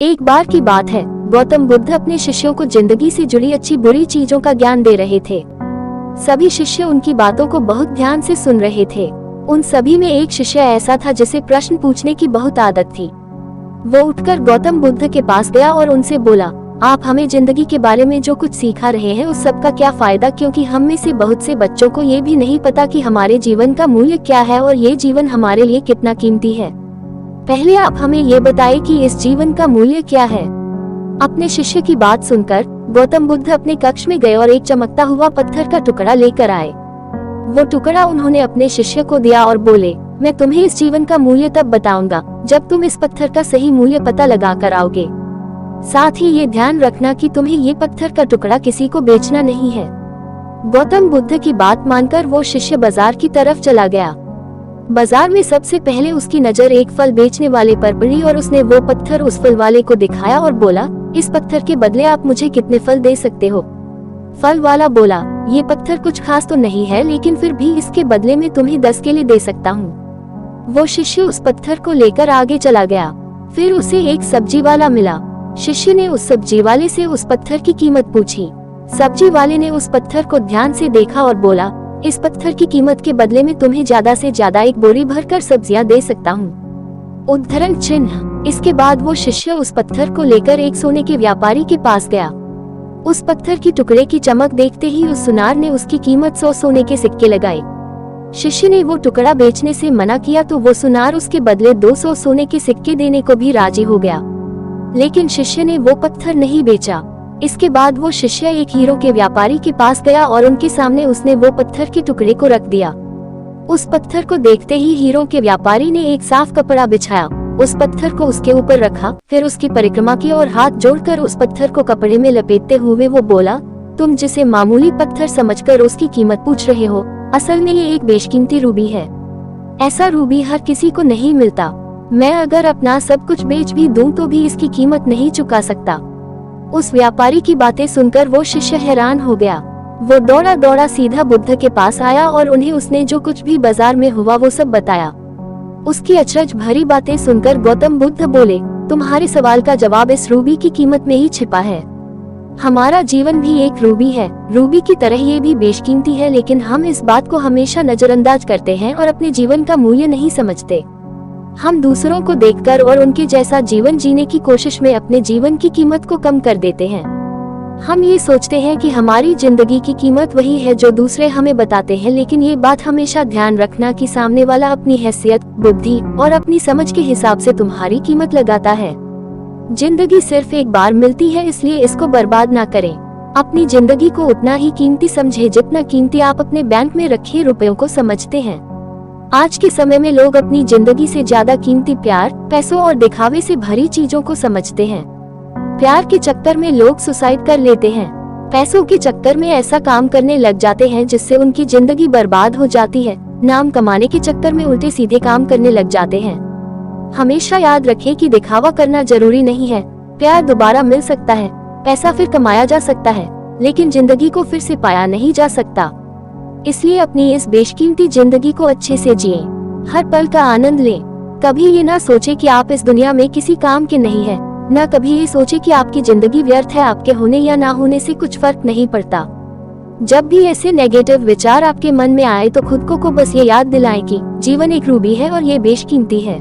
एक बार की बात है, गौतम बुद्ध अपने शिष्यों को जिंदगी से जुड़ी अच्छी बुरी चीजों का ज्ञान दे रहे थे। सभी शिष्य उनकी बातों को बहुत ध्यान से सुन रहे थे। उन सभी में एक शिष्य ऐसा था जिसे प्रश्न पूछने की बहुत आदत थी। वो उठकर गौतम बुद्ध के पास गया और उनसे बोला, आप हमें जिंदगी के बारे में जो कुछ सिखा रहे हैं उस सब का क्या फायदा, क्योंकि हम में से बहुत से बच्चों को ये भी नहीं पता कि हमारे जीवन का मूल्य क्या है और ये जीवन हमारे लिए कितना कीमती है। पहले आप हमें ये बताएं कि इस जीवन का मूल्य क्या है। अपने शिष्य की बात सुनकर गौतम बुद्ध अपने कक्ष में गए और एक चमकता हुआ पत्थर का टुकड़ा लेकर आए। वो टुकड़ा उन्होंने अपने शिष्य को दिया और बोले, मैं तुम्हें इस जीवन का मूल्य तब बताऊंगा जब तुम इस पत्थर का सही मूल्य पता लगा कर आओगे। साथ ही ये ध्यान रखना कि तुम्हें ये पत्थर का टुकड़ा किसी को बेचना नहीं है। गौतम बुद्ध की बात मानकर वो शिष्य बाजार की तरफ चला गया। बाजार में सबसे पहले उसकी नजर एक फल बेचने वाले पर पड़ी और उसने वो पत्थर उस फल वाले को दिखाया और बोला, इस पत्थर के बदले आप मुझे कितने फल दे सकते हो। फल वाला बोला, ये पत्थर कुछ खास तो नहीं है, लेकिन फिर भी इसके बदले में तुम्हें 10 केले दे सकता हूँ। वो शिष्य उस पत्थर को लेकर आगे चला गया। फिर उसे एक सब्जी वाला मिला। शिष्य ने उस सब्जी वाले से उस पत्थर की कीमत पूछी। सब्जी वाले ने उस पत्थर को ध्यान से देखा और बोला, इस पत्थर की कीमत के बदले में तुम्हें ज्यादा से ज्यादा एक बोरी भरकर सब्जियां दे सकता हूँ। उद्धरण चिन्ह। इसके बाद वो शिष्य उस पत्थर को लेकर एक सोने के व्यापारी के पास गया। उस पत्थर की टुकड़े की चमक देखते ही उस सुनार ने उसकी कीमत 100 सोने के सिक्के लगाए। शिष्य ने वो टुकड़ा बेचने से मना किया तो वो सुनार उसके बदले 200 सोने के सिक्के देने को भी राजी हो गया, लेकिन शिष्य ने वो पत्थर नहीं बेचा। इसके बाद वो शिष्य एक हीरो के व्यापारी के पास गया और उनके सामने उसने वो पत्थर के टुकड़े को रख दिया। उस पत्थर को देखते ही हीरो के व्यापारी ने एक साफ कपड़ा बिछाया, उस पत्थर को उसके ऊपर रखा, फिर उसकी परिक्रमा की और हाथ जोड़कर उस पत्थर को कपड़े में लपेटते हुए वो बोला, तुम जिसे मामूली पत्थर समझकर उसकी कीमत पूछ रहे हो, असल में ये एक बेशकीमती रूबी है। ऐसा रूबी हर किसी को नहीं मिलता। मैं अगर अपना सब कुछ बेच भी दूं तो भी इसकी कीमत नहीं चुका सकता। उस व्यापारी की बातें सुनकर वो शिष्य हैरान हो गया। वो दौड़ा दौड़ा सीधा बुद्ध के पास आया और उन्हें उसने जो कुछ भी बाजार में हुआ वो सब बताया। उसकी अचरज भरी बातें सुनकर गौतम बुद्ध बोले, तुम्हारे सवाल का जवाब इस रूबी की कीमत में ही छिपा है। हमारा जीवन भी एक रूबी है, रूबी की तरह ये भी बेशकीमती है, लेकिन हम इस बात को हमेशा नजरअंदाज करते हैं और अपने जीवन का मूल्य नहीं समझते। हम दूसरों को देखकर और उनके जैसा जीवन जीने की कोशिश में अपने जीवन की कीमत को कम कर देते हैं। हम ये सोचते हैं कि हमारी जिंदगी की कीमत वही है जो दूसरे हमें बताते हैं, लेकिन ये बात हमेशा ध्यान रखना कि सामने वाला अपनी हैसियत, बुद्धि और अपनी समझ के हिसाब से तुम्हारी कीमत लगाता है। जिंदगी सिर्फ एक बार मिलती है, इसलिए इसको बर्बाद ना करें। अपनी जिंदगी को उतना ही कीमती समझे जितना कीमती आप अपने बैंक में रखे रुपयों को समझते हैं। आज के समय में लोग अपनी जिंदगी से ज्यादा कीमती प्यार, पैसों और दिखावे से भरी चीजों को समझते हैं। प्यार के चक्कर में लोग सुसाइड कर लेते हैं। पैसों के चक्कर में ऐसा काम करने लग जाते हैं जिससे उनकी जिंदगी बर्बाद हो जाती है। नाम कमाने के चक्कर में उल्टे सीधे काम करने लग जाते हैं। हमेशा याद रखें कि दिखावा करना जरूरी नहीं है। प्यार दोबारा मिल सकता है, पैसा फिर कमाया जा सकता है, लेकिन जिंदगी को फिर से पाया नहीं जा सकता। इसलिए अपनी इस बेशकीमती जिंदगी को अच्छे से जिएं, हर पल का आनंद लें। कभी ये ना सोचे कि आप इस दुनिया में किसी काम के नहीं है, न कभी ये सोचे कि आपकी जिंदगी व्यर्थ है, आपके होने या ना होने से कुछ फर्क नहीं पड़ता। जब भी ऐसे नेगेटिव विचार आपके मन में आए तो खुद को बस ये याद दिलाएं कि जीवन एक रूबी है और ये बेशकीमती है।